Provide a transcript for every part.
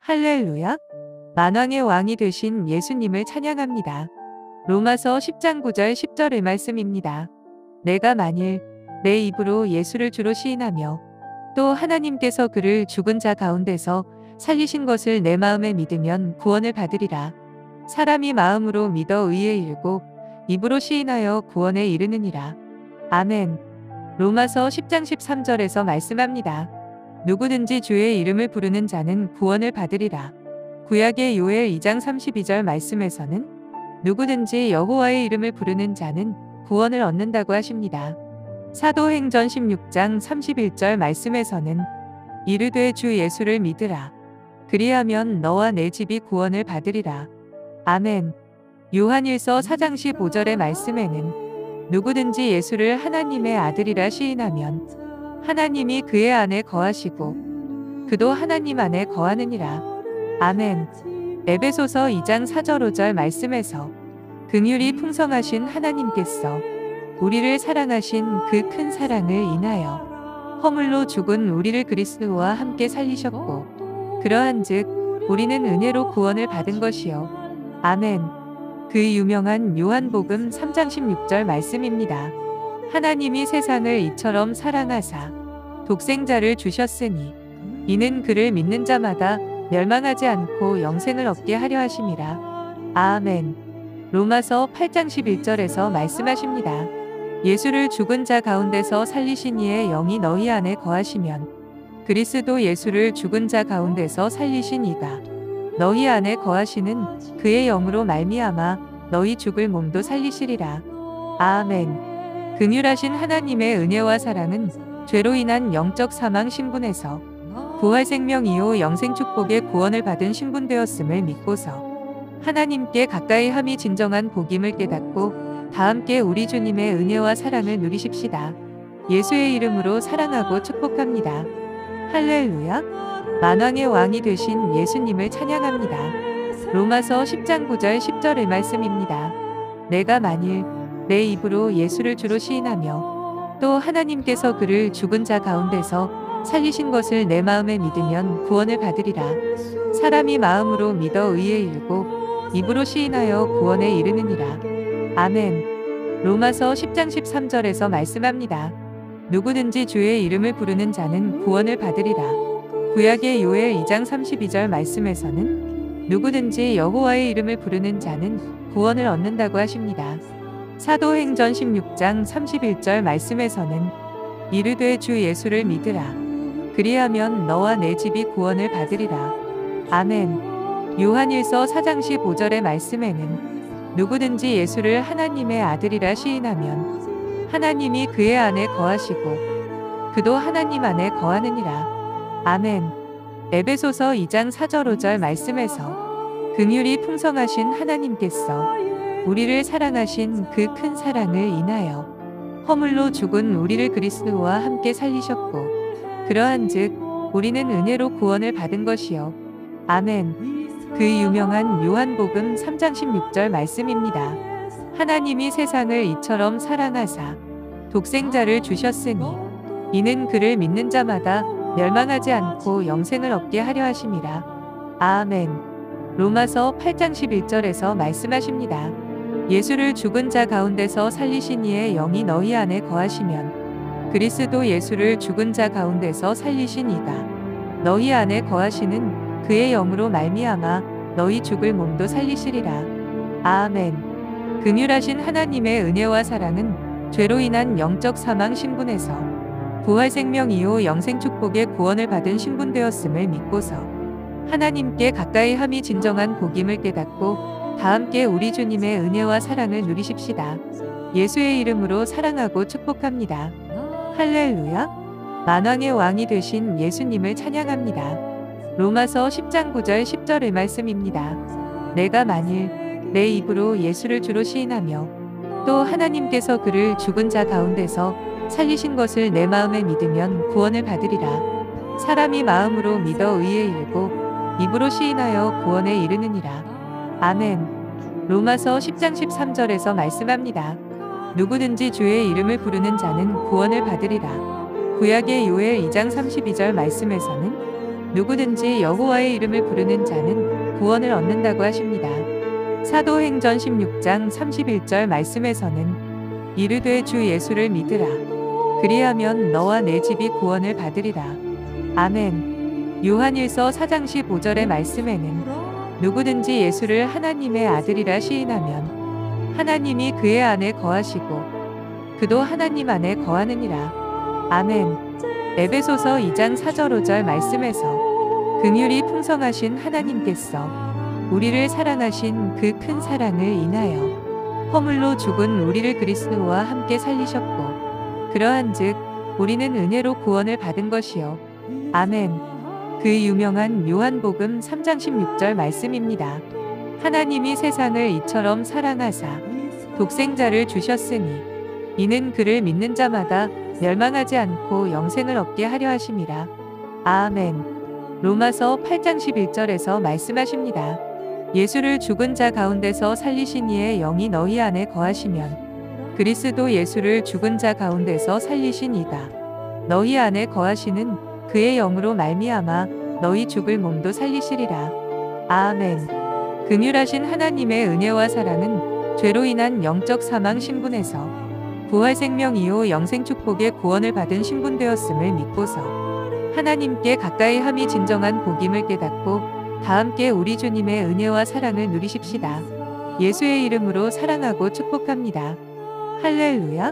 할렐루야! 만왕의 왕이 되신 예수님을 찬양합니다. 로마서 10장 9절 10절의 말씀입니다. 내가 만일 내 입으로 예수를 주로 시인하며 또 하나님께서 그를 죽은 자 가운데서 살리신 것을 내 마음에 믿으면 구원을 받으리라. 사람이 마음으로 믿어 의에 이르고 입으로 시인하여 구원에 이르느니라. 아멘. 로마서 10장 13절에서 말씀합니다. 누구든지 주의 이름을 부르는 자는 구원을 받으리라. 구약의 요엘 2장 32절 말씀에서는 누구든지 여호와의 이름을 부르는 자는 구원을 얻는다고 하십니다. 사도행전 16장 31절 말씀에서는 이르되 주 예수를 믿으라. 그리하면 너와 내 집이 구원을 받으리라. 아멘. 요한일서 4장 15절의 말씀에는 누구든지 예수를 하나님의 아들이라 시인하면 하나님이 그의 안에 거하시고 그도 하나님 안에 거하느니라. 아멘. 에베소서 2장 4절 5절 말씀에서 긍휼이 풍성하신 하나님께서 우리를 사랑하신 그 큰 사랑을 인하여 허물로 죽은 우리를 그리스도와 함께 살리셨고 그러한즉 우리는 은혜로 구원을 받은 것이요. 아멘. 그 유명한 요한복음 3장 16절 말씀입니다. 하나님이 세상을 이처럼 사랑하사 독생자를 주셨으니 이는 그를 믿는 자마다 멸망하지 않고 영생을 얻게 하려 하심이라. 아멘. 로마서 8장 11절에서 말씀하십니다. 예수를 죽은 자 가운데서 살리신 이의 영이 너희 안에 거하시면 그리스도 예수를 죽은 자 가운데서 살리신 이가 너희 안에 거하시는 그의 영으로 말미암아 너희 죽을 몸도 살리시리라. 아멘. 긍휼하신 하나님의 은혜와 사랑은 죄로 인한 영적 사망 신분에서 부활 생명이요 영생 축복의 구원을 받은 신분되었음을 믿고서 하나님께 가까이 함이 진정한 복임을 깨닫고 다 함께 우리 주님의 은혜와 사랑을 누리십시다. 예수의 이름으로 사랑하고 축복합니다. 할렐루야! 만왕의 왕이 되신 예수님을 찬양합니다. 로마서 10장 9절 10절의 말씀입니다. 내가 만일 내 입으로 예수를 주로 시인하며 또 하나님께서 그를 죽은 자 가운데서 살리신 것을 내 마음에 믿으면 구원을 받으리라. 사람이 마음으로 믿어 의에 이르고 입으로 시인하여 구원에 이르느니라. 아멘. 로마서 10장 13절에서 말씀합니다. 누구든지 주의 이름을 부르는 자는 구원을 받으리라. 구약의 요엘 2장 32절 말씀에서는 누구든지 여호와의 이름을 부르는 자는 구원을 얻는다고 하십니다. 사도행전 16장 31절 말씀에서는 이르되 주 예수를 믿으라. 그리하면 너와 내 집이 구원을 받으리라. 아멘. 요한일서 4장 15절의 말씀에는 누구든지 예수를 하나님의 아들이라 시인하면 하나님이 그의 안에 거하시고 그도 하나님 안에 거하느니라. 아멘. 에베소서 2장 4절 5절 말씀에서 긍휼이 풍성하신 하나님께서 우리를 사랑하신 그 큰 사랑을 인하여 허물로 죽은 우리를 그리스도와 함께 살리셨고 그러한즉 우리는 은혜로 구원을 받은 것이요. 아멘. 그 유명한 요한복음 3장 16절 말씀입니다. 하나님이 세상을 이처럼 사랑하사 독생자를 주셨으니 이는 그를 믿는 자마다 멸망하지 않고 영생을 얻게 하려 하심이라. 아멘. 로마서 8장 11절에서 말씀하십니다. 예수를 죽은 자 가운데서 살리신 이의 영이 너희 안에 거하시면 그리스도 예수를 죽은 자 가운데서 살리신 이가 너희 안에 거하시는 그의 영으로 말미암아 너희 죽을 몸도 살리시리라. 아멘. 긍휼하신 하나님의 은혜와 사랑은 죄로 인한 영적 사망 신분에서 부활 생명이요 영생 축복의 구원을 받은 신분되었음을 믿고서 하나님께 가까이 함이 진정한 복임을 깨닫고 다 함께 우리 주님의 은혜와 사랑을 누리십시다. 예수의 이름으로 사랑하고 축복합니다. 할렐루야! 만왕의 왕이 되신 예수님을 찬양합니다. 로마서 10장 9절 10절의 말씀입니다. 내가 만일 내 입으로 예수를 주로 시인하며 또 하나님께서 그를 죽은 자 가운데서 살리신 것을 내 마음에 믿으면 구원을 받으리라. 사람이 마음으로 믿어 의에 이르고 입으로 시인하여 구원에 이르느니라. 아멘. 로마서 10장 13절에서 말씀합니다. 누구든지 주의 이름을 부르는 자는 구원을 받으리라. 구약의 요엘 2장 32절 말씀에서는 누구든지 여호와의 이름을 부르는 자는 구원을 얻는다고 하십니다. 사도행전 16장 31절 말씀에서는 이르되 주 예수를 믿으라. 그리하면 너와 내 집이 구원을 받으리라. 아멘. 요한일서 4장 15절의 말씀에는 누구든지 예수를 하나님의 아들이라 시인하면 하나님이 그의 안에 거하시고 그도 하나님 안에 거하느니라. 아멘. 에베소서 2장 4절 5절 말씀에서 긍휼이 풍성하신 하나님께서 우리를 사랑하신 그 큰 사랑을 인하여 허물로 죽은 우리를 그리스도와 함께 살리셨고 그러한즉 우리는 은혜로 구원을 받은 것이요. 아멘. 그 유명한 요한복음 3장 16절 말씀입니다. 하나님이 세상을 이처럼 사랑하사 독생자를 주셨으니 이는 그를 믿는 자마다 멸망하지 않고 영생을 얻게 하려 하심이라. 아멘. 로마서 8장 11절에서 말씀하십니다. 예수를 죽은 자 가운데서 살리신 이의 영이 너희 안에 거하시면 그리스도 예수를 죽은 자 가운데서 살리신 이가 너희 안에 거하시는 그의 영으로 말미암아 너희 죽을 몸도 살리시리라. 아멘. 긍휼하신 하나님의 은혜와 사랑은 죄로 인한 영적 사망 신분에서 부활 생명이요 영생 축복의 구원을 받은 신분되었음을 믿고서 하나님께 가까이 함이 진정한 복임을 깨닫고 다 함께 우리 주님의 은혜와 사랑을 누리십시다. 예수의 이름으로 사랑하고 축복합니다. 할렐루야.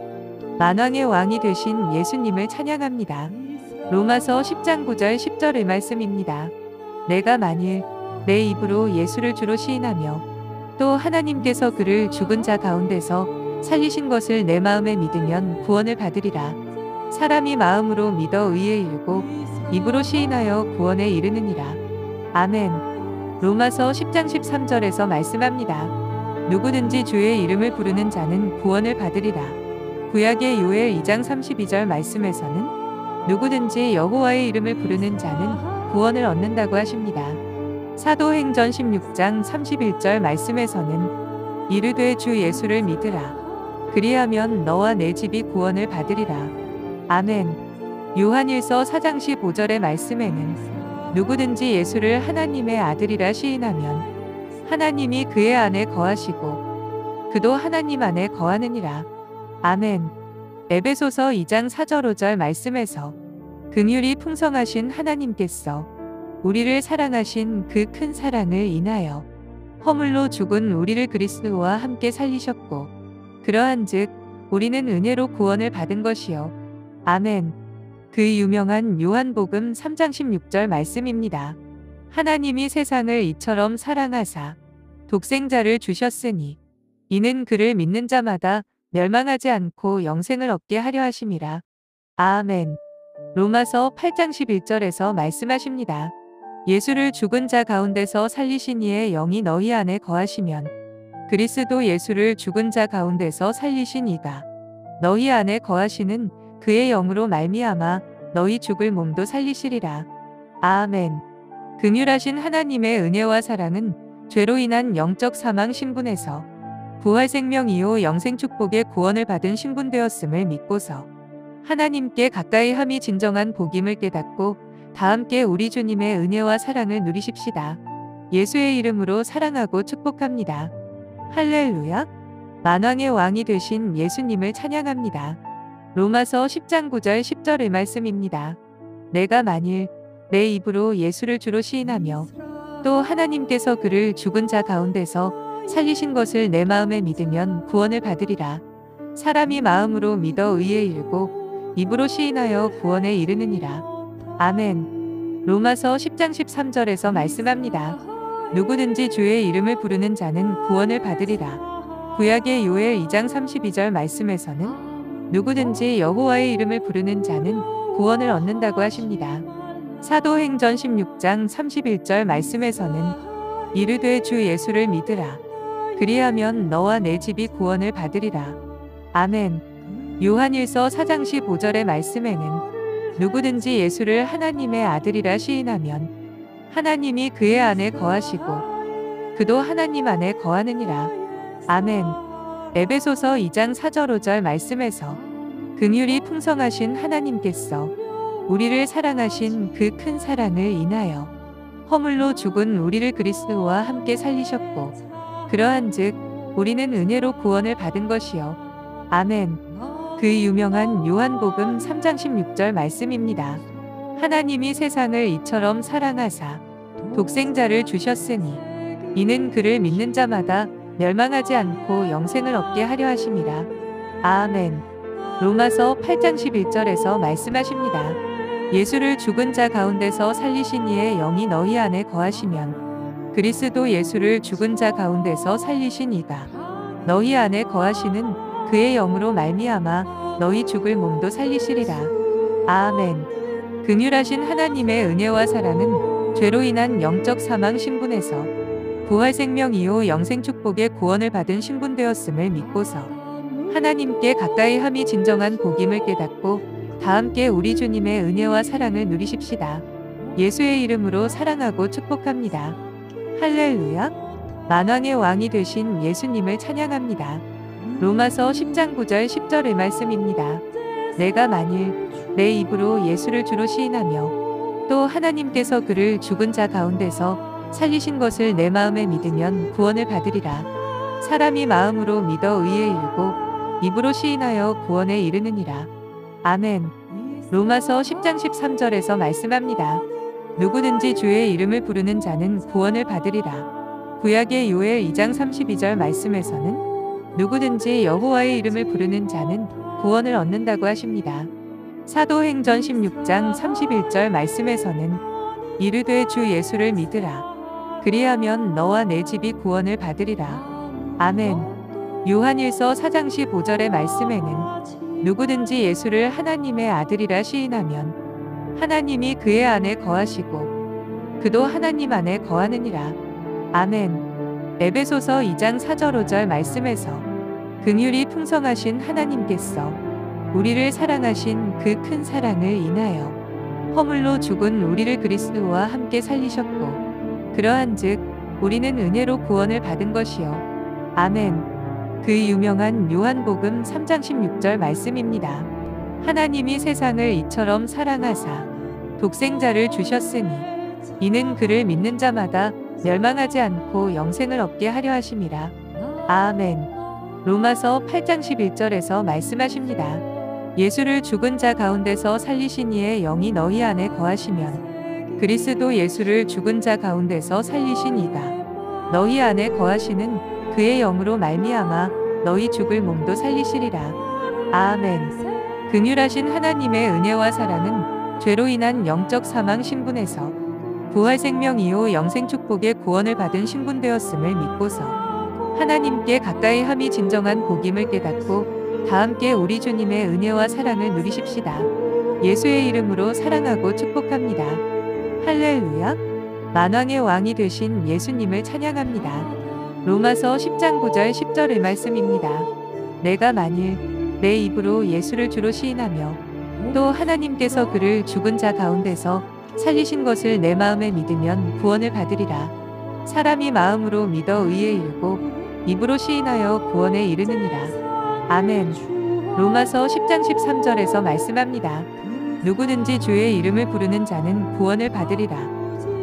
만왕의 왕이 되신 예수님을 찬양합니다. 로마서 10장 9절 10절의 말씀입니다. 내가 만일 내 입으로 예수를 주로 시인하며 또 하나님께서 그를 죽은 자 가운데서 살리신 것을 내 마음에 믿으면 구원을 받으리라. 사람이 마음으로 믿어 의에 이르고 입으로 시인하여 구원에 이르느니라. 아멘. 로마서 10장 13절에서 말씀합니다. 누구든지 주의 이름을 부르는 자는 구원을 받으리라. 구약의 요엘 2장 32절 말씀에서는 누구든지 여호와의 이름을 부르는 자는 구원을 얻는다고 하십니다. 사도행전 16장 31절 말씀에서는 이르되 주 예수를 믿으라. 그리하면 너와 내 집이 구원을 받으리라. 아멘. 요한일서 4장 15절의 말씀에는 누구든지 예수를 하나님의 아들이라 시인하면 하나님이 그의 안에 거하시고 그도 하나님 안에 거하느니라. 아멘. 에베소서 2장 4절 5절 말씀에서 긍휼이 풍성하신 하나님께서 우리를 사랑하신 그 큰 사랑을 인하여 허물로 죽은 우리를 그리스도와 함께 살리셨고 그러한즉 우리는 은혜로 구원을 받은 것이요. 아멘. 그 유명한 요한복음 3장 16절 말씀입니다. 하나님이 세상을 이처럼 사랑하사 독생자를 주셨으니 이는 그를 믿는 자마다 멸망하지 않고 영생을 얻게 하려 하심이라. 아멘. 로마서 8장 11절에서 말씀하십니다. 예수를 죽은 자 가운데서 살리신 이의 영이 너희 안에 거하시면 그리스도 예수를 죽은 자 가운데서 살리신 이가 너희 안에 거하시는 그의 영으로 말미암아 너희 죽을 몸도 살리시리라. 아멘. 긍휼하신 하나님의 은혜와 사랑은 죄로 인한 영적 사망 신분에서 부활 생명이요 영생 축복의 구원을 받은 신분되었음을 믿고서 하나님께 가까이 함이 진정한 복임을 깨닫고 다 함께 우리 주님의 은혜와 사랑을 누리십시다. 예수의 이름으로 사랑하고 축복합니다. 할렐루야. 만왕의 왕이 되신 예수님을 찬양합니다. 로마서 10장 9절 10절의 말씀입니다. 내가 만일 내 입으로 예수를 주로 시인하며 또 하나님께서 그를 죽은 자 가운데서 살리신 것을 내 마음에 믿으면 구원을 받으리라. 사람이 마음으로 믿어 의에 이르고 입으로 시인하여 구원에 이르느니라. 아멘. 로마서 10장 13절에서 말씀합니다. 누구든지 주의 이름을 부르는 자는 구원을 받으리라. 구약의 요엘 2장 32절 말씀에서는 누구든지 여호와의 이름을 부르는 자는 구원을 얻는다고 하십니다. 사도행전 16장 31절 말씀에서는 이르되 주 예수를 믿으라. 그리하면 너와 내 집이 구원을 받으리라. 아멘. 요한일서 4장 15절의 말씀에는 누구든지 예수를 하나님의 아들이라 시인하면 하나님이 그의 안에 거하시고 그도 하나님 안에 거하느니라. 아멘. 에베소서 2장 4절 5절 말씀에서 긍휼이 풍성하신 하나님께서 우리를 사랑하신 그 큰 사랑을 인하여 허물로 죽은 우리를 그리스도와 함께 살리셨고 그러한즉 우리는 은혜로 구원을 받은 것이요. 아멘. 그 유명한 요한복음 3장 16절 말씀입니다. 하나님이 세상을 이처럼 사랑하사 독생자를 주셨으니 이는 그를 믿는 자마다 멸망하지 않고 영생을 얻게 하려 하심이라. 아멘. 로마서 8장 11절에서 말씀하십니다. 예수를 죽은 자 가운데서 살리신 이의 영이 너희 안에 거하시면 그리스도 예수를 죽은 자 가운데서 살리신 이가 너희 안에 거하시는 그의 영으로 말미암아 너희 죽을 몸도 살리시리라. 아멘. 긍휼하신 하나님의 은혜와 사랑은 죄로 인한 영적 사망 신분에서 부활 생명이요 영생 축복의 구원을 받은 신분되었음을 믿고서 하나님께 가까이 함이 진정한 복임을 깨닫고 다 함께 우리 주님의 은혜와 사랑을 누리십시다. 예수의 이름으로 사랑하고 축복합니다. 할렐루야. 만왕의 왕이 되신 예수님을 찬양합니다. 로마서 10장 9절 10절의 말씀입니다. 내가 만일 내 입으로 예수를 주로 시인하며 또 하나님께서 그를 죽은 자 가운데서 살리신 것을 내 마음에 믿으면 구원을 받으리라. 사람이 마음으로 믿어 의에 이르고 입으로 시인하여 구원에 이르느니라. 아멘. 로마서 10장 13절에서 말씀합니다. 누구든지 주의 이름을 부르는 자는 구원을 받으리라. 구약의 요엘 2장 32절 말씀에서는 누구든지 여호와의 이름을 부르는 자는 구원을 얻는다고 하십니다. 사도행전 16장 31절 말씀에서는 이르되 주 예수를 믿으라. 그리하면 너와 내 집이 구원을 받으리라. 아멘. 요한일서 4장 15절의 말씀에는 누구든지 예수를 하나님의 아들이라 시인하면 하나님이 그의 안에 거하시고 그도 하나님 안에 거하느니라. 아멘. 에베소서 2장 4절 5절 말씀에서 긍휼이 풍성하신 하나님께서 우리를 사랑하신 그 큰 사랑을 인하여 허물로 죽은 우리를 그리스도와 함께 살리셨고 그러한즉 우리는 은혜로 구원을 받은 것이요. 아멘. 그 유명한 요한복음 3장 16절 말씀입니다. 하나님이 세상을 이처럼 사랑하사 독생자를 주셨으니 이는 그를 믿는 자마다 멸망하지 않고 영생을 얻게 하려 하심이라. 아멘. 로마서 8장 11절에서 말씀하십니다. 예수를 죽은 자 가운데서 살리신 이의 영이 너희 안에 거하시면 그리스도 예수를 죽은 자 가운데서 살리신 이가 너희 안에 거하시는 그의 영으로 말미암아 너희 죽을 몸도 살리시리라. 아멘. 긍휼하신 하나님의 은혜와 사랑은 죄로 인한 영적 사망 신분에서 부활 생명이요 영생 축복의 구원을 받은 신분되었음을 믿고서 하나님께 가까이 함이 진정한 복임을 깨닫고 다 함께 우리 주님의 은혜와 사랑을 누리십시다. 예수의 이름으로 사랑하고 축복합니다. 할렐루야. 만왕의 왕이 되신 예수님을 찬양합니다. 로마서 10장 9절 10절의 말씀입니다. 내가 만일 내 입으로 예수를 주로 시인하며 또 하나님께서 그를 죽은 자 가운데서 살리신 것을 내 마음에 믿으면 구원을 받으리라. 사람이 마음으로 믿어 의에 이르고 입으로 시인하여 구원에 이르느니라. 아멘. 로마서 10장 13절에서 말씀합니다. 누구든지 주의 이름을 부르는 자는 구원을 받으리라.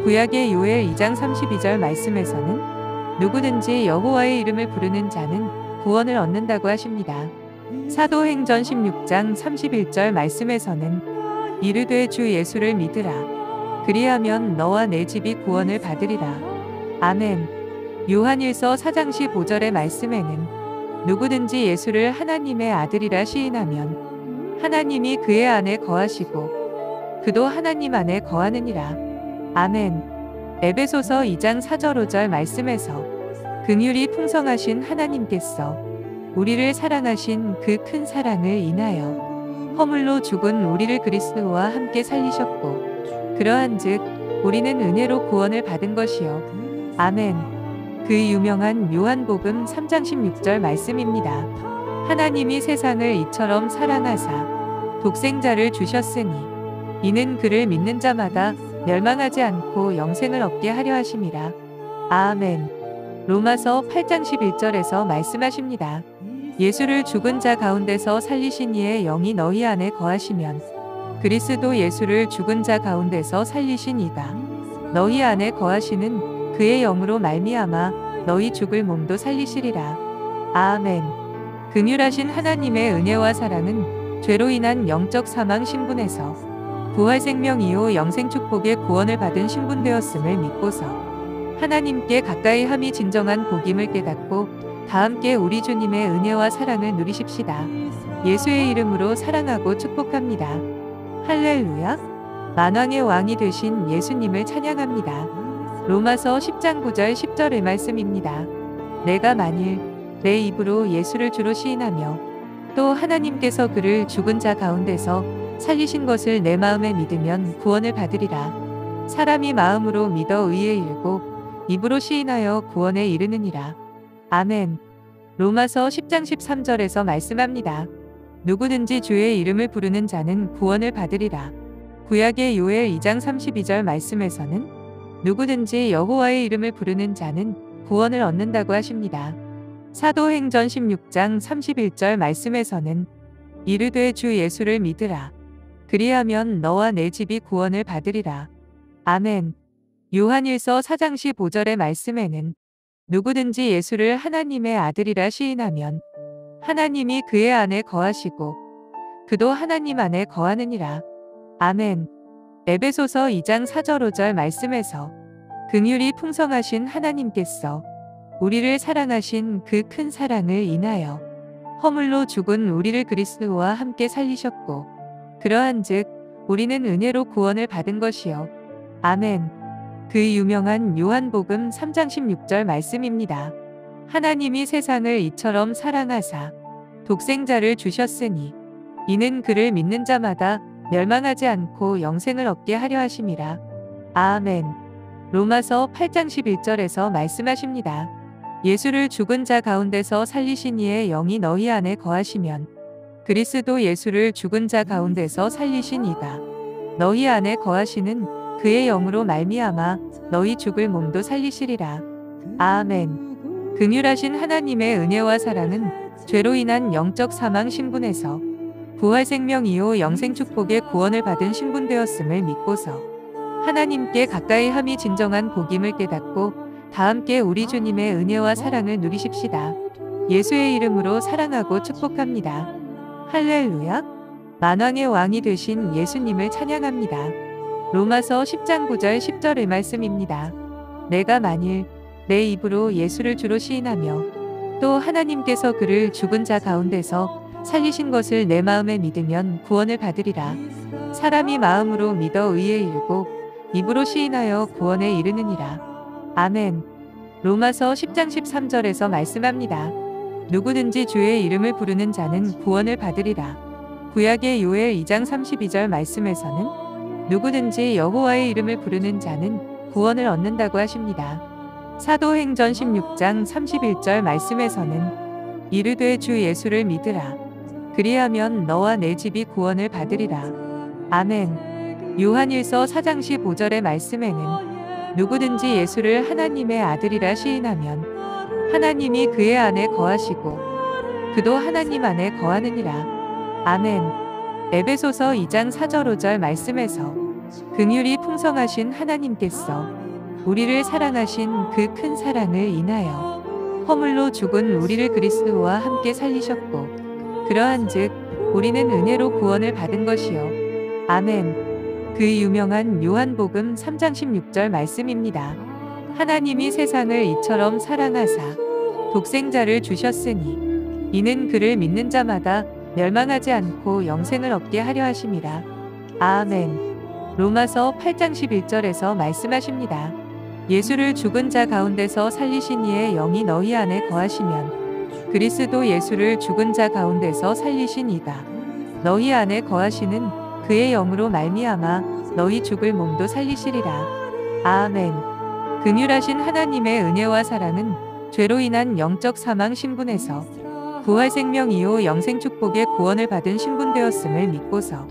구약의 요엘 2장 32절 말씀에서는 누구든지 여호와의 이름을 부르는 자는 구원을 얻는다고 하십니다. 사도행전 16장 31절 말씀에서는 이르되 주 예수를 믿으라. 그리하면 너와 내 집이 구원을 받으리라. 아멘. 요한일서 4장 15절의 말씀에는 누구든지 예수를 하나님의 아들이라 시인하면 하나님이 그의 안에 거하시고 그도 하나님 안에 거하느니라. 아멘. 에베소서 2장 4절 5절 말씀에서 긍휼이 풍성하신 하나님께서 우리를 사랑하신 그 큰 사랑을 인하여 허물로 죽은 우리를 그리스도와 함께 살리셨고 그러한즉 우리는 은혜로 구원을 받은 것이요. 아멘. 그 유명한 요한복음 3장 16절 말씀입니다. 하나님이 세상을 이처럼 사랑하사 독생자를 주셨으니 이는 그를 믿는 자마다 멸망하지 않고 영생을 얻게 하려 하심이라. 아멘. 로마서 8장 11절에서 말씀하십니다. 예수를 죽은 자 가운데서 살리신 이의 영이 너희 안에 거하시면 그리스도 예수를 죽은 자 가운데서 살리신 이가 너희 안에 거하시는 그의 영으로 말미암아 너희 죽을 몸도 살리시리라. 아멘. 긍휼하신 하나님의 은혜와 사랑은 죄로 인한 영적 사망 신분에서 부활 생명 이후 영생 축복의 구원을 받은 신분되었음을 믿고서 하나님께 가까이 함이 진정한 복임을 깨닫고 다 함께 우리 주님의 은혜와 사랑을 누리십시다. 예수의 이름으로 사랑하고 축복합니다. 할렐루야. 만왕의 왕이 되신 예수님을 찬양합니다. 로마서 10장 9절 10절의 말씀입니다. 내가 만일 내 입으로 예수를 주로 시인하며 또 하나님께서 그를 죽은 자 가운데서 살리신 것을 내 마음에 믿으면 구원을 받으리라. 사람이 마음으로 믿어 의에 이르고 입으로 시인하여 구원에 이르느니라. 아멘. 로마서 10장 13절에서 말씀합니다. 누구든지 주의 이름을 부르는 자는 구원을 받으리라. 구약의 요엘 2장 32절 말씀에서는 누구든지 여호와의 이름을 부르는 자는 구원을 얻는다고 하십니다. 사도행전 16장 31절 말씀에서는 이르되 주 예수를 믿으라. 그리하면 너와 내 집이 구원을 받으리라. 아멘. 요한일서 4장 15절의 말씀에는 누구든지 예수를 하나님의 아들이라 시인하면 하나님이 그의 안에 거하시고 그도 하나님 안에 거하느니라. 아멘. 에베소서 2장 4절 5절 말씀에서 긍휼이 풍성하신 하나님께서 우리를 사랑하신 그 큰 사랑을 인하여 허물로 죽은 우리를 그리스도와 함께 살리셨고 그러한즉 우리는 은혜로 구원을 받은 것이요. 아멘. 그 유명한 요한복음 3장 16절 말씀입니다. 하나님이 세상을 이처럼 사랑하사 독생자를 주셨으니 이는 그를 믿는 자마다 멸망하지 않고 영생을 얻게 하려 하심이라. 아멘. 로마서 8장 11절에서 말씀하십니다. 예수를 죽은 자 가운데서 살리신 이의 영이 너희 안에 거하시면 그리스도 예수를 죽은 자 가운데서 살리신 이가 너희 안에 거하시는 그의 영으로 말미암아 너희 죽을 몸도 살리시리라. 아멘. 긍휼하신 하나님의 은혜와 사랑은 죄로 인한 영적 사망 신분에서 부활 생명 이후 영생 축복의 구원을 받은 신분되었음을 믿고서 하나님께 가까이 함이 진정한 복임을 깨닫고 다 함께 우리 주님의 은혜와 사랑을 누리십시다. 예수의 이름으로 사랑하고 축복합니다. 할렐루야. 만왕의 왕이 되신 예수님을 찬양합니다. 로마서 10장 9절 10절의 말씀입니다. 내가 만일 내 입으로 예수를 주로 시인하며 또 하나님께서 그를 죽은 자 가운데서 살리신 것을 내 마음에 믿으면 구원을 받으리라. 사람이 마음으로 믿어 의에 이르고 입으로 시인하여 구원에 이르느니라. 아멘. 로마서 10장 13절에서 말씀합니다. 누구든지 주의 이름을 부르는 자는 구원을 받으리라. 구약의 요엘 2장 32절 말씀에서는 누구든지 여호와의 이름을 부르는 자는 구원을 얻는다고 하십니다. 사도행전 16장 31절 말씀에서는 이르되 주 예수를 믿으라. 그리하면 너와 내 집이 구원을 받으리라. 아멘. 요한일서 4장 15절의 말씀에는 누구든지 예수를 하나님의 아들이라 시인하면 하나님이 그의 안에 거하시고 그도 하나님 안에 거하느니라. 아멘. 에베소서 2장 4절 5절 말씀에서 긍휼이 풍성하신 하나님께서 우리를 사랑하신 그 큰 사랑을 인하여 허물로 죽은 우리를 그리스도와 함께 살리셨고 그러한즉 우리는 은혜로 구원을 받은 것이요. 아멘. 그 유명한 요한복음 3장 16절 말씀입니다. 하나님이 세상을 이처럼 사랑하사 독생자를 주셨으니 이는 그를 믿는 자마다 멸망하지 않고 영생을 얻게 하려 하심이라. 아멘. 로마서 8장 11절에서 말씀하십니다. 예수를 죽은 자 가운데서 살리신 이의 영이 너희 안에 거하시면 그리스도 예수를 죽은 자 가운데서 살리신 이가 너희 안에 거하시는 그의 영으로 말미암아 너희 죽을 몸도 살리시리라. 아멘. 긍휼하신 하나님의 은혜와 사랑은 죄로 인한 영적 사망 신분에서 부활 생명 이후 영생 축복의 구원을 받은 신분되었음을 믿고서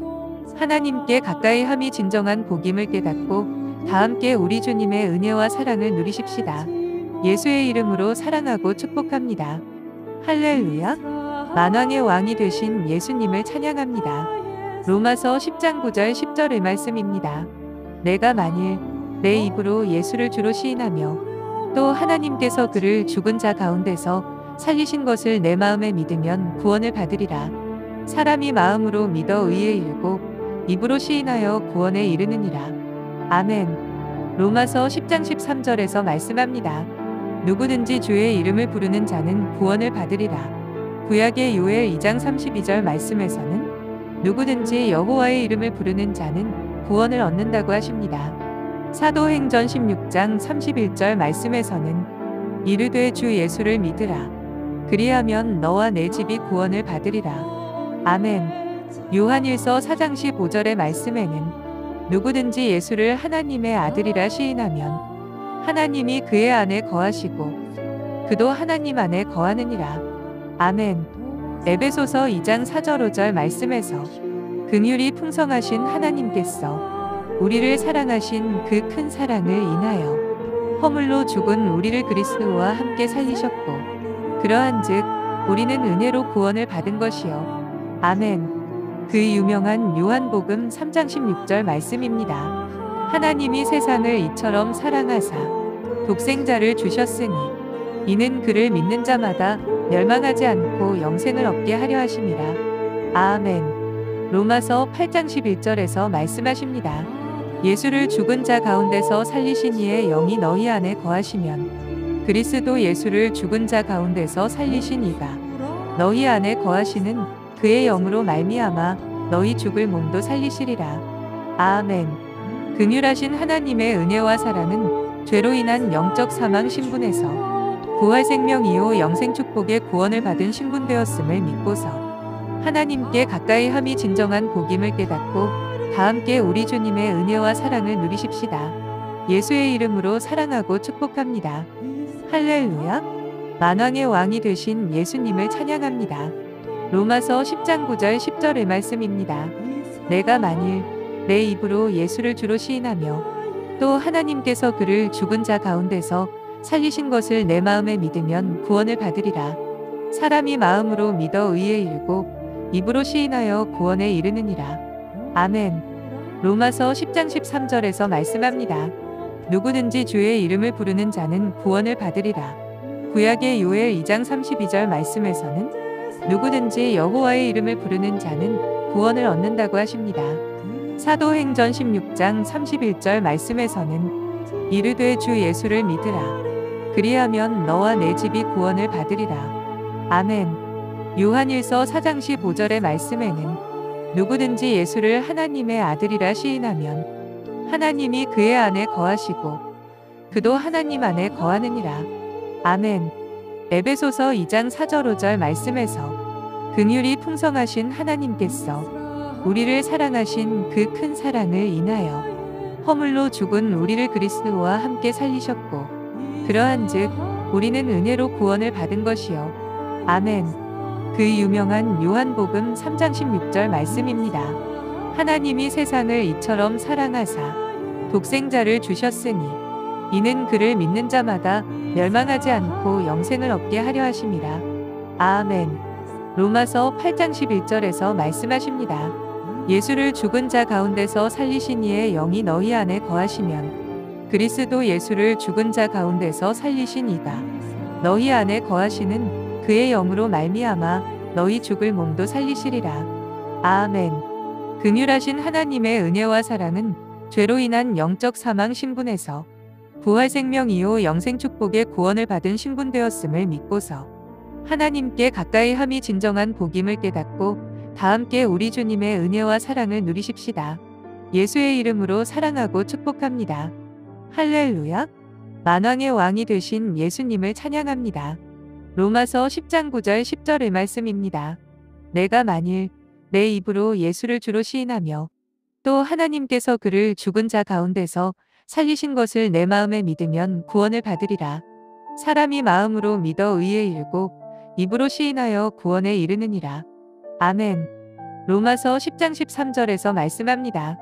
하나님께 가까이 함이 진정한 복임을 깨닫고 다 함께 우리 주님의 은혜와 사랑을 누리십시다. 예수의 이름으로 사랑하고 축복합니다. 할렐루야. 만왕의 왕이 되신 예수님을 찬양합니다. 로마서 10장 9절 10절의 말씀입니다. 내가 만일 내 입으로 예수를 주로 시인하며 또 하나님께서 그를 죽은 자 가운데서 살리신 것을 내 마음에 믿으면 구원을 받으리라. 사람이 마음으로 믿어 의에 이르고 입으로 시인하여 구원에 이르느니라. 아멘. 로마서 10장 13절에서 말씀합니다. 누구든지 주의 이름을 부르는 자는 구원을 받으리라. 구약의 요엘 2장 32절 말씀에서는 누구든지 여호와의 이름을 부르는 자는 구원을 얻는다고 하십니다. 사도행전 16장 31절 말씀에서는 이르되 주 예수를 믿으라. 그리하면 너와 내 집이 구원을 받으리라. 아멘. 요한일서 4장 15절의 말씀에는 누구든지 예수를 하나님의 아들이라 시인하면 하나님이 그의 안에 거하시고 그도 하나님 안에 거하느니라. 아멘. 에베소서 2장 4절 5절 말씀에서 긍휼이 풍성하신 하나님께서 우리를 사랑하신 그 큰 사랑을 인하여 허물로 죽은 우리를 그리스도와 함께 살리셨고 그러한즉 우리는 은혜로 구원을 받은 것이요. 아멘. 그 유명한 요한복음 3장 16절 말씀입니다. 하나님이 세상을 이처럼 사랑하사 독생자를 주셨으니 이는 그를 믿는 자마다 멸망하지 않고 영생을 얻게 하려 하심이라. 아멘. 로마서 8장 11절에서 말씀하십니다. 예수를 죽은 자 가운데서 살리신 이의 영이 너희 안에 거하시면 그리스도 예수를 죽은 자 가운데서 살리신 이가 너희 안에 거하시는 그의 영으로 말미암아 너희 죽을 몸도 살리시리라. 아멘. 긍휼하신 하나님의 은혜와 사랑은 죄로 인한 영적 사망 신분에서 부활 생명 이후 영생 축복의 구원을 받은 신분되었음을 믿고서 하나님께 가까이 함이 진정한 복임을 깨닫고 다 함께 우리 주님의 은혜와 사랑을 누리십시다. 예수의 이름으로 사랑하고 축복합니다. 할렐루야. 만왕의 왕이 되신 예수님을 찬양합니다. 로마서 10장 9절 10절의 말씀입니다. 내가 만일 내 입으로 예수를 주로 시인하며 또 하나님께서 그를 죽은 자 가운데서 살리신 것을 내 마음에 믿으면 구원을 받으리라. 사람이 마음으로 믿어 의에 이르고 입으로 시인하여 구원에 이르느니라. 아멘. 로마서 10장 13절에서 말씀합니다. 누구든지 주의 이름을 부르는 자는 구원을 받으리라. 구약의 요엘 2장 32절 말씀에서는 누구든지 여호와의 이름을 부르는 자는 구원을 얻는다고 하십니다. 사도행전 16장 31절 말씀에서는 이르되 주 예수를 믿으라. 그리하면 너와 내 집이 구원을 받으리라. 아멘. 요한일서 4장 15절의 말씀에는 누구든지 예수를 하나님의 아들이라 시인하면 하나님이 그의 안에 거하시고 그도 하나님 안에 거하느니라. 아멘. 에베소서 2장 4절 5절 말씀에서 긍휼이 풍성하신 하나님께서 우리를 사랑하신 그 큰 사랑을 인하여 허물로 죽은 우리를 그리스도와 함께 살리셨고 그러한즉 우리는 은혜로 구원을 받은 것이요. 아멘. 그 유명한 요한복음 3장 16절 말씀입니다. 하나님이 세상을 이처럼 사랑하사 독생자를 주셨으니 이는 그를 믿는 자마다 멸망하지 않고 영생을 얻게 하려 하심이라. 아멘. 로마서 8장 11절에서 말씀하십니다. 예수를 죽은 자 가운데서 살리신 이의 영이 너희 안에 거하시면 그리스도 예수를 죽은 자 가운데서 살리신 이가 너희 안에 거하시는 그의 영으로 말미암아 너희 죽을 몸도 살리시리라. 아멘. 긍휼하신 하나님의 은혜와 사랑은 죄로 인한 영적 사망 신분에서 부활 생명 이후 영생 축복의 구원을 받은 신분되었음을 믿고서 하나님께 가까이 함이 진정한 복임을 깨닫고 다 함께 우리 주님의 은혜와 사랑을 누리십시다. 예수의 이름으로 사랑하고 축복합니다. 할렐루야. 만왕의 왕이 되신 예수님을 찬양합니다. 로마서 10장 9절 10절의 말씀입니다. 내가 만일 내 입으로 예수를 주로 시인하며 또 하나님께서 그를 죽은 자 가운데서 살리신 것을 내 마음에 믿으면 구원을 받으리라. 사람이 마음으로 믿어 의에 이르고 입으로 시인하여 구원에 이르느니라. 아멘. 로마서 10장 13절에서 말씀합니다.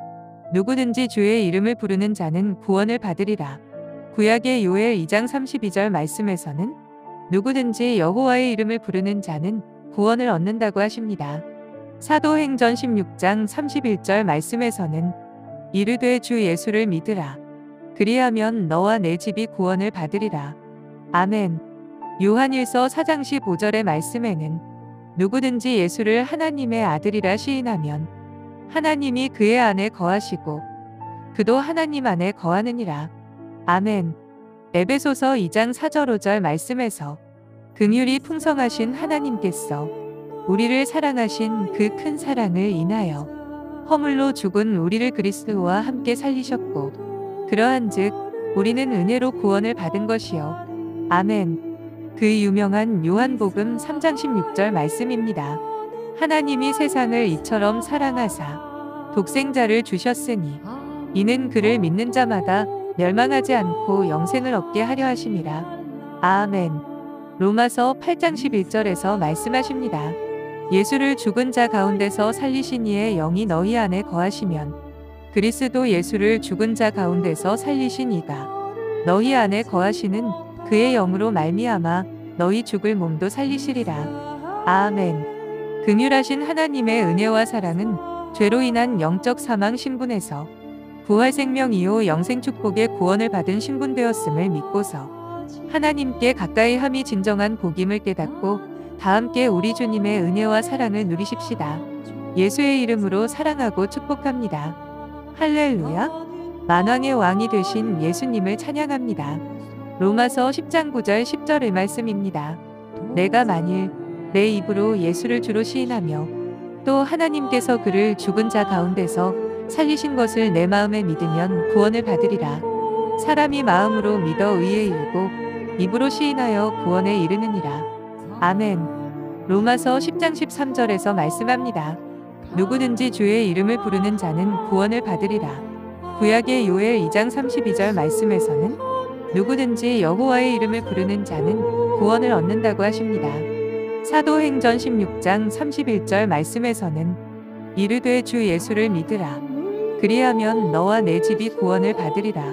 누구든지 주의 이름을 부르는 자는 구원을 받으리라. 구약의 요엘 2장 32절 말씀에서는 누구든지 여호와의 이름을 부르는 자는 구원을 얻는다고 하십니다. 사도행전 16장 31절 말씀에서는 이르되 주 예수를 믿으라. 그리하면 너와 내 집이 구원을 받으리라. 아멘. 요한일서 4장 15절의 말씀에는 누구든지 예수를 하나님의 아들이라 시인하면 하나님이 그의 안에 거하시고 그도 하나님 안에 거하느니라. 아멘. 에베소서 2장 4절 5절 말씀에서 긍휼이 풍성하신 하나님께서 우리를 사랑하신 그 큰 사랑을 인하여 허물로 죽은 우리를 그리스도와 함께 살리셨고 그러한즉 우리는 은혜로 구원을 받은 것이요. 아멘. 그 유명한 요한복음 3장 16절 말씀입니다. 하나님이 세상을 이처럼 사랑하사 독생자를 주셨으니 이는 그를 믿는 자마다 멸망하지 않고 영생을 얻게 하려 하심이라. 아멘. 로마서 8장 11절에서 말씀하십니다. 예수를 죽은 자 가운데서 살리신 이의 영이 너희 안에 거하시면 그리스도 예수를 죽은 자 가운데서 살리신 이가 너희 안에 거하시는 그의 영으로 말미암아 너희 죽을 몸도 살리시리라. 아멘. 긍휼하신 하나님의 은혜와 사랑은 죄로 인한 영적 사망 신분에서 부활 생명이요 영생 축복의 구원을 받은 신분되었음을 믿고서 하나님께 가까이 함이 진정한 복임을 깨닫고 다 함께 우리 주님의 은혜와 사랑을 누리십시다. 예수의 이름으로 사랑하고 축복합니다. 할렐루야. 만왕의 왕이 되신 예수님을 찬양합니다. 로마서 10장 9절 10절의 말씀입니다. 내가 만일 내 입으로 예수를 주로 시인하며 또 하나님께서 그를 죽은 자 가운데서 살리신 것을 내 마음에 믿으면 구원을 받으리라. 사람이 마음으로 믿어 의에 이르고 입으로 시인하여 구원에 이르느니라. 아멘. 로마서 10장 13절에서 말씀합니다. 누구든지 주의 이름을 부르는 자는 구원을 받으리라. 구약의 요엘 2장 32절 말씀에서는 누구든지 여호와의 이름을 부르는 자는 구원을 얻는다고 하십니다. 사도행전 16장 31절 말씀에서는 이르되 주 예수를 믿으라. 그리하면 너와 내 집이 구원을 받으리라.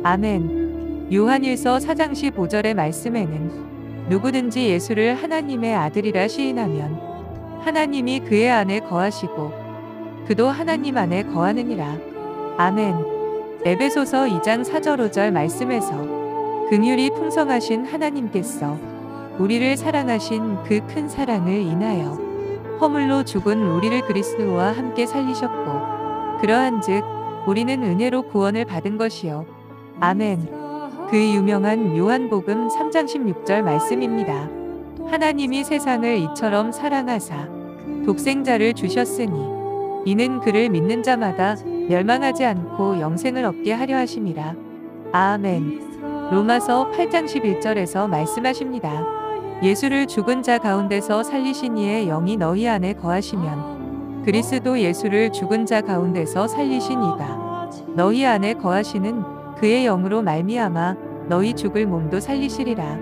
아멘. 요한일서 4장 15절의 말씀에는 누구든지 예수를 하나님의 아들이라 시인하면 하나님이 그의 안에 거하시고 그도 하나님 안에 거하느니라. 아멘. 에베소서 2장 4절 5절 말씀에서 긍휼이 풍성하신 하나님께서 우리를 사랑하신 그 큰 사랑을 인하여 허물로 죽은 우리를 그리스도와 함께 살리셨고 그러한즉 우리는 은혜로 구원을 받은 것이요. 아멘. 그 유명한 요한복음 3장 16절 말씀입니다. 하나님이 세상을 이처럼 사랑하사 독생자를 주셨으니 이는 그를 믿는 자마다 멸망하지 않고 영생을 얻게 하려 하심이라. 아멘. 로마서 8장 11절에서 말씀하십니다. 예수를 죽은 자 가운데서 살리신 이의 영이 너희 안에 거하시면 그리스도 예수를 죽은 자 가운데서 살리신 이가 너희 안에 거하시는 그의 영으로 말미암아 너희 죽을 몸도 살리시리라.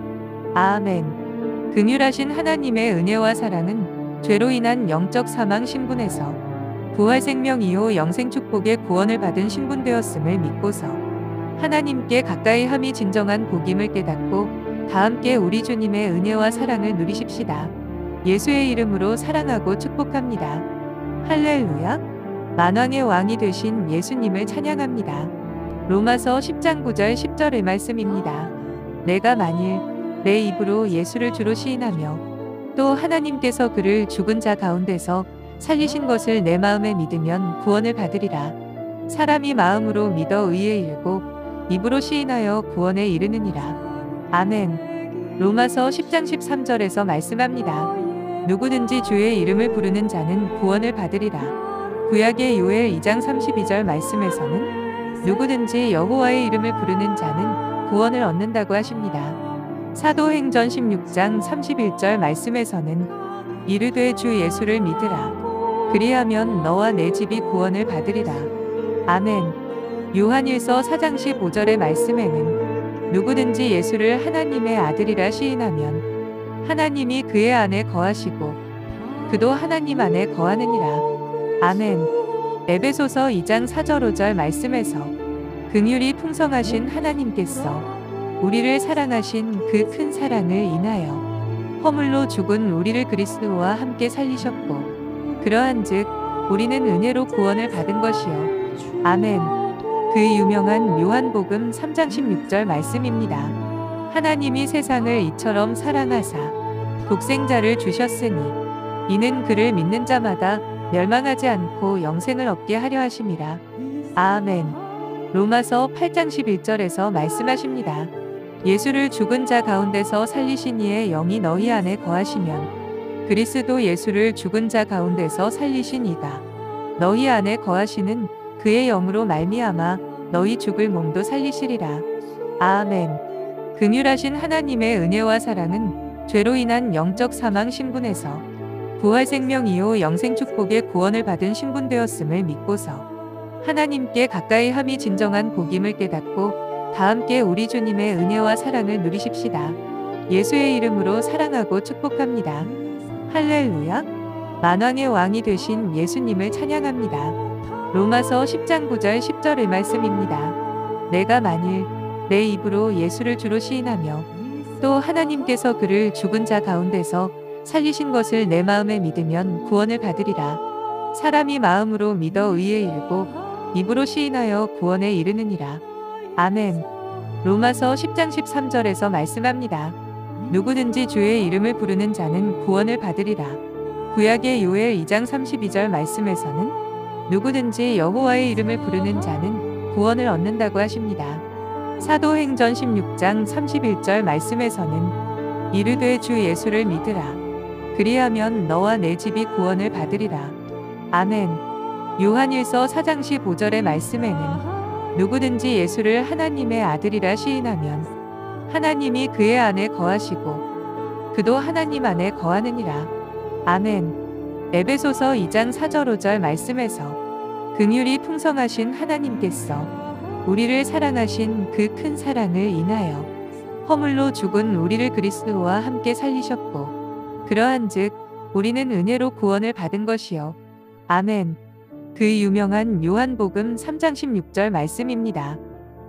아멘. 긍휼하신 하나님의 은혜와 사랑은 죄로 인한 영적 사망 신분에서 부활 생명이요 영생 축복의 구원을 받은 신분되었음을 믿고서 하나님께 가까이 함이 진정한 복임을 깨닫고 다 함께 우리 주님의 은혜와 사랑을 누리십시다. 예수의 이름으로 사랑하고 축복합니다. 할렐루야. 만왕의 왕이 되신 예수님을 찬양합니다. 로마서 10장 9절 10절의 말씀입니다. 내가 만일 내 입으로 예수를 주로 시인하며 또 하나님께서 그를 죽은 자 가운데서 살리신 것을 내 마음에 믿으면 구원을 받으리라. 사람이 마음으로 믿어 의에 이르고 입으로 시인하여 구원에 이르느니라. 아멘. 로마서 10장 13절에서 말씀합니다. 누구든지 주의 이름을 부르는 자는 구원을 받으리라. 구약의 요엘 2장 32절 말씀에서는 누구든지 여호와의 이름을 부르는 자는 구원을 얻는다고 하십니다. 사도행전 16장 31절 말씀에서는 이르되 주 예수를 믿으라. 그리하면 너와 내 집이 구원을 받으리라. 아멘. 요한일서 4장 15절의 말씀에는 누구든지 예수를 하나님의 아들이라 시인하면 하나님이 그의 안에 거하시고 그도 하나님 안에 거하느니라. 아멘. 에베소서 2장 4절 5절 말씀에서 긍휼이 풍성하신 하나님께서 우리를 사랑하신 그 큰 사랑을 인하여 허물로 죽은 우리를 그리스도와 함께 살리셨고 그러한즉 우리는 은혜로 구원을 받은 것이요. 아멘. 그 유명한 요한복음 3장 16절 말씀입니다. 하나님이 세상을 이처럼 사랑하사 독생자를 주셨으니 이는 그를 믿는 자마다 멸망하지 않고 영생을 얻게 하려 하심이라. 아멘. 로마서 8장 11절에서 말씀하십니다. 예수를 죽은 자 가운데서 살리신 이의 영이 너희 안에 거하시면 그리스도 예수를 죽은 자 가운데서 살리신 이가 너희 안에 거하시는 그의 영으로 말미암아 너희 죽을 몸도 살리시리라. 아멘. 긍휼하신 하나님의 은혜와 사랑은 죄로 인한 영적 사망 신분에서 부활 생명이요 영생 축복의 구원을 받은 신분되었음을 믿고서 하나님께 가까이 함이 진정한 복임을 깨닫고 다 함께 우리 주님의 은혜와 사랑을 누리십시다. 예수의 이름으로 사랑하고 축복합니다. 할렐루야. 만왕의 왕이 되신 예수님을 찬양합니다. 로마서 10장 9절 10절의 말씀입니다. 내가 만일 내 입으로 예수를 주로 시인하며 또 하나님께서 그를 죽은 자 가운데서 살리신 것을 내 마음에 믿으면 구원을 받으리라. 사람이 마음으로 믿어 의에 이르고 입으로 시인하여 구원에 이르느니라. 아멘. 로마서 10장 13절에서 말씀합니다. 누구든지 주의 이름을 부르는 자는 구원을 받으리라. 구약의 요엘 2장 32절 말씀에서는 누구든지 여호와의 이름을 부르는 자는 구원을 얻는다고 하십니다. 사도행전 16장 31절 말씀에서는 이르되 주 예수를 믿으라. 그리하면 너와 내 집이 구원을 받으리라. 아멘. 요한일서 4장 15절의 말씀에는 누구든지 예수를 하나님의 아들이라 시인하면 하나님이 그의 안에 거하시고 그도 하나님 안에 거하느니라. 아멘. 에베소서 2장 4절 5절 말씀에서 긍휼이 풍성하신 하나님께서 우리를 사랑하신 그 큰 사랑을 인하여 허물로 죽은 우리를 그리스도와 함께 살리셨고 그러한즉 우리는 은혜로 구원을 받은 것이요. 아멘. 그 유명한 요한복음 3장 16절 말씀입니다.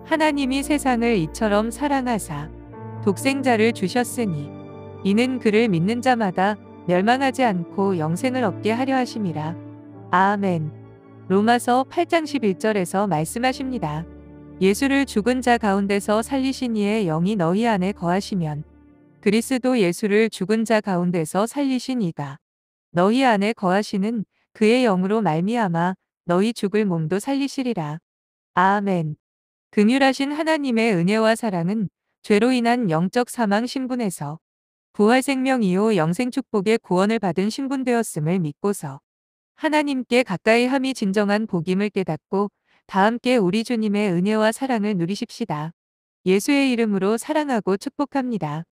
하나님이 세상을 이처럼 사랑하사 독생자를 주셨으니 이는 그를 믿는 자마다 멸망하지 않고 영생을 얻게 하려 하심이라. 아멘. 로마서 8장 11절에서 말씀하십니다. 예수를 죽은 자 가운데서 살리신 이의 영이 너희 안에 거하시면 그리스도 예수를 죽은 자 가운데서 살리신 이가 너희 안에 거하시는 그의 영으로 말미암아 너희 죽을 몸도 살리시리라. 아멘. 긍휼하신 하나님의 은혜와 사랑은 죄로 인한 영적 사망 신분에서 부활 생명이요 영생 축복의 구원을 받은 신분되었음을 믿고서 하나님께 가까이 함이 진정한 복임을 깨닫고 다 함께 우리 주님의 은혜와 사랑을 누리십시다. 예수의 이름으로 사랑하고 축복합니다.